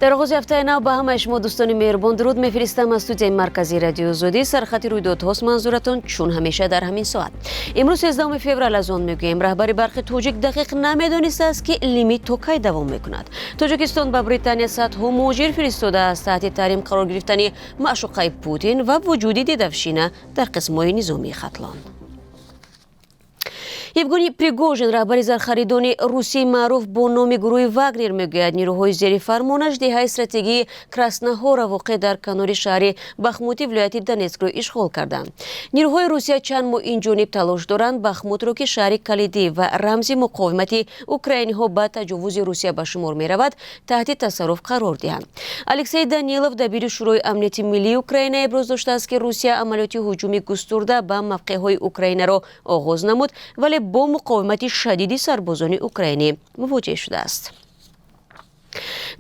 در آغاز هفته نو به همه شما دوستان مهربان درود میفرستم از استودیوی مرکزی رادیو آزادی. سرخط رویدادهاست منظورتون چون همیشه در همین ساعت. امروز 13 فوریه از آن میگوییم رهبر برخی توجیک دقیق نمیدانسته است که لیمیت تا کی دوام میکند. تاجیکستان به بریتانیا صدها مهاجر فرستاده است تحت تحریم قرار گرفتن معشوقه پوتین و وجود دیدفشینه در قسم‌های نظامی ختلان. یوگنی پریگوژن رهبر زرخریدان روسی معروف با نام گروه واگنر میگوید نیروهای زیر فرمانش دهه استراتژی کراسناهور واقع در کنار شهر بخموتی ولایت دونتسک را اشغال کردند. نیروهای روسیه چند ماه این جانب تلاش دارند بخموت را که شهر کلیدی و رمزی مقاومت اوکراینی ها با تجاوز روسیه به شمار میرود تحت تصرف قرار دهند. الکسی دانیلوف دبیر شورای امنیتی ملی اوکراین ابراز داشته است که روسیه عملیات هجومی گسترده به موقعهای اوکراین را آغاز نمود ولی با مقاومت شدیدی سربازان اوکراینی مواجه شده است.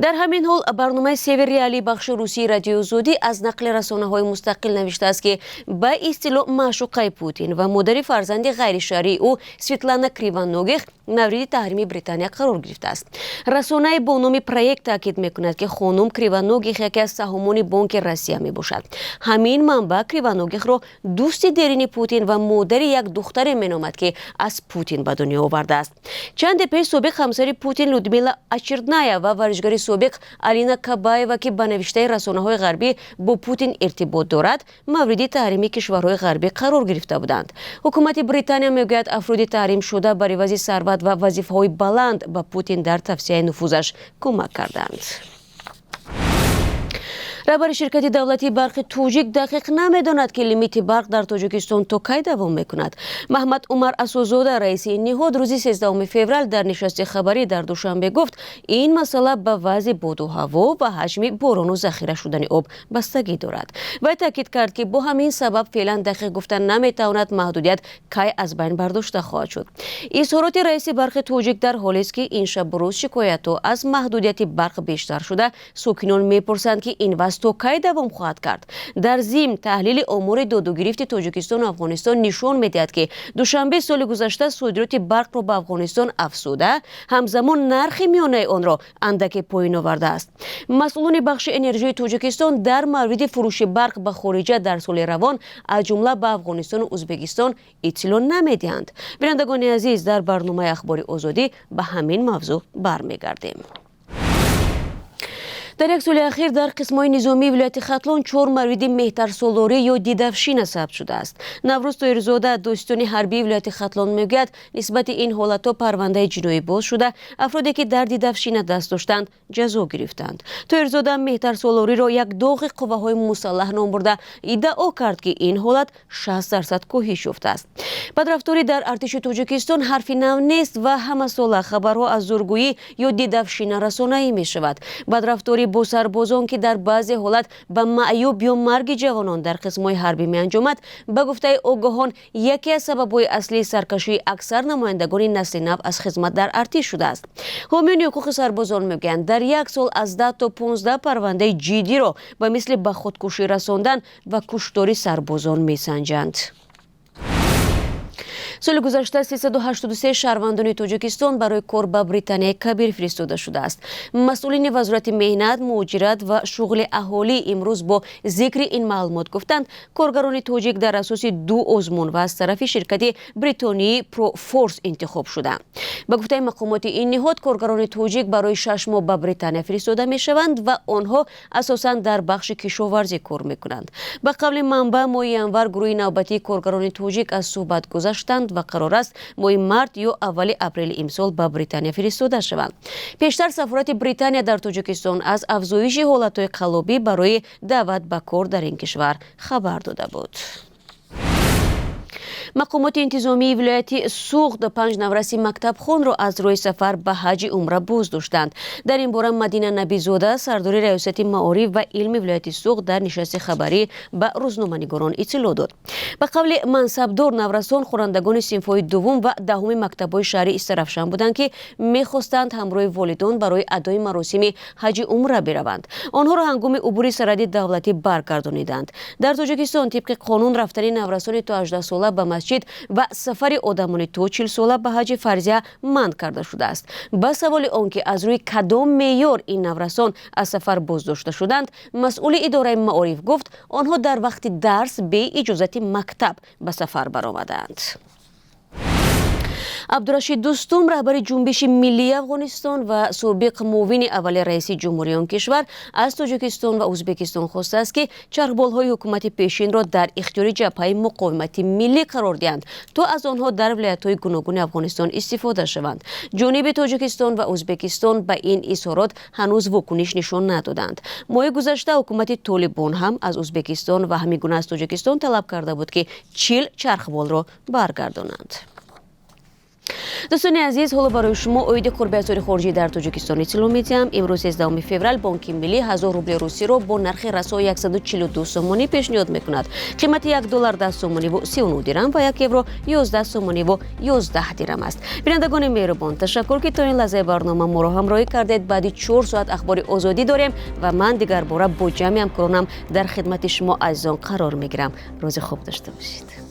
در همین حال برنامه سیور ریالی بخش روسی رادیو آزادی از نقل رسانه‌های مستقل نوشته است که به اصطلاح معشوقه پوتین و مادر فرزند غیر شرعی او سویتلانا کریوانوگیخ مورد تحریم بریتانیا قرار گرفته است. رسانه با نام پروژه تاکید می‌کند که خانم کریوانوگیخ یکی از سهامان بانک روسیه میباشد. همین منبع کریوانوگیخ را دوست دیرین پوتین و مادر یک دختر مینامد که از پوتین به دنیا آورده است. چند پیش سابق همسر پوتین لودمیلا اچردنایا و ورزشکار سابق الینا کابایوا که به نوشته رسانه‌های غربی با پوتین ارتباط دارد مورد تحریم کشورهای غربی قرار گرفته بودند. حکومت بریتانیا میگوید افراد تحریم شده بر عوض ثروت و وظیفه‌های بلند به پوتین در توسعه نفوذش کمک کردند. رهبر شرکت دولتی برق توجیک دقیق نمیداند که لیمیت برق در تاجیکستان تا کی دوام میکند. محمد عمر اسوزاده رئیس این نهاد روز 13 فوریه در نشست خبری در دوشنبه گفت این مسئله به وضع باد و هوا و حجم باران و ذخیره شدن آب بستگی دارد. و تاکید کرد که با همین سبب فعلا دقیق گفتن نمیتواند محدودیت کی از بین برداشته خواهد شد. اظهارات رئیس برق توجیک در حالی است که این شب روز شکایت‌ها از محدودیت برق بیشتر شده ساکنان میپرسند که این تو کی دوام خواهد کرد. در ضمن تحلیل امور دادوگریفت تاجیکستان و افغانستان نشان میدهد که دوشنبه سال گذشته صادرات برق را به افغانستان افزوده همزمان نرخ میانه آن را اندک پایین آورده است. مسئولان بخش انرژی تاجیکستان در مورد فروش برق به خارجه در سال روان از جمله به افغانستان و ازبکستان اطلاع نمیدهند. بینندگان عزیز در برنامه اخبار آزادی به همین موضوع برمیگردیم. در یک سال اخیر در قسم‌های نظامی ولایت ختلان 4 مورد مهترسالاری یا دیدفشین ثبت شده است. نوروز طاهرزاده داستان حربی ولایت ختلان میگوید نسبت این حالت‌ها پرونده جنایی باز شده افرادی که در دیدفشین دست داشتند جزا گرفتند. طاهرزاده مهترسالاری را یک داغ قوه‌های مسلح نام برده ادعا کرد که این حالت 60% کاهش یافته است. بدرفتاری در ارتش تاجیکستان حرفی نو نیست و همه ساله خبرها از زورگویی یا دیدفشین رسانه‌ای می‌شود. بدرفتاری با سربازان که در بعضی حالت به معیوب یا مرگ جوانان در قسم‌های حربی می‌انجامد به گفته آگاهان یکی از سبب‌های اصلی سرکشی اکثر نمایندگان نسل نو از خدمت در ارتش شده است. حامیان حقوق سربازان میگویند در یک سال از 10 تا 15 پرونده جدی را به مثل به خودکشی رساندن و کشتار سربازان می‌سنجند. سال گذشته 383 شهروندان تاجیکستان برای کار به بریتانیا کبیر فرستاده شده است. مسئولین وزارت مهنت، مهاجرت و شغل اهالی امروز با ذکر این معلومات گفتند کارگران تاجیک در اساس 2 آزمون و از طرف شرکت بریتانی پرو فورس انتخاب شدند. به گفته مقامات این نهاد کارگران تاجیک برای 6 ماه به بریتانیا فرستاده میشوند و آنها اساساً در بخش کشاورزی کار میکنند. به قول منبع ماه ینور گروه نوبتی کارگران تاجیک از صحبت گذشتند و قرار است ماه مارت یا اول اپریل امسال به بریتانیا فرستاده شوند. پیشتر سفارت بریتانیا در تاجیکستان از افزایش حالت‌های قلابی برای دعوت به کار در این کشور خبر داده بود. مقامات انتظامی ولایت سوغد 5 نورسی مکتب خان را از روی سفر به حج عمره باز داشتند. در این باره مدینه نبیزاده سردار ریاست معارف و علم ولایت سوغد در نشست خبری به روزنامه‌نگاران اطلاع داد. به قول منصبدار نورسان خوانندگان صنف‌های دوم و دهم مکتب‌های شهری استرافشان بودند که می‌خواستند همراه والدان برای ادای مراسم حج عمره بروند. آنها را هنگام عبور سرحد دولتی برگردانیدند. در تاجیکستان طبق قانون رفتن نورسان تا 18 ساله به масҷид ва сафари одамони то 40 сола ба ҳаҷи фарзия манъ карда шудааст. ба саволи он ки аз рӯи кадом меъёр ин наврасон аз сафар боздошта шуданд, масъули идораи маориф гуфт онҳо дар вақти дарс бе иҷозати мактаб ба сафар баромаданд. абдурашид дӯстум, раҳбари ҷунбиши миллии Афғонистон ва собиқ муовини аввали раиси ҷумҳурии он кишвар аз Тоҷикистон ва Узбекистон хостааст ки чархболҳои ҳукумати пешинро дар ихтиёри ҷабҳаи муқовимати миллӣ қарор диҳанд, то аз онҳо дар вилоятҳои гуногуни Афғонистон истифода шаванд. ҷониби Тоҷикистон ва Узбекистон ба ин изҳорот ҳанӯз вокуниш нишон надоданд. моҳи гузашта ҳукумати Толибон ҳам аз Узбекистон ва ҳамин гуна аз Тоҷикистон талаб карда буд ки 40 чархболро баргардонанд. дӯстони азиз, ҳоло барои шумо оиди қурбиязори хориҷӣ дар Тоҷикистон иттилоъ медиҳам. имрӯз 13 феврал Бонки Миллӣ 1000 рубли русиро бо нархи расо 142 сомонӣ пешниҳод мекунад. қимати $1 10 сомониву 39 дирам ва 1 евро 11 сомониву 11 дирам аст. бинандагони меҳрубон, ташаккур ки то ин лаҳзаи барнома моро ҳамроҳӣ кардед. баъди 4 соат ахбори озодӣ дорем ва ман дигар бора бо ҷамъи ҳамкоронам дар хидмати шумо азизон қарор мегирам. рӯзи хуб дошта бошед.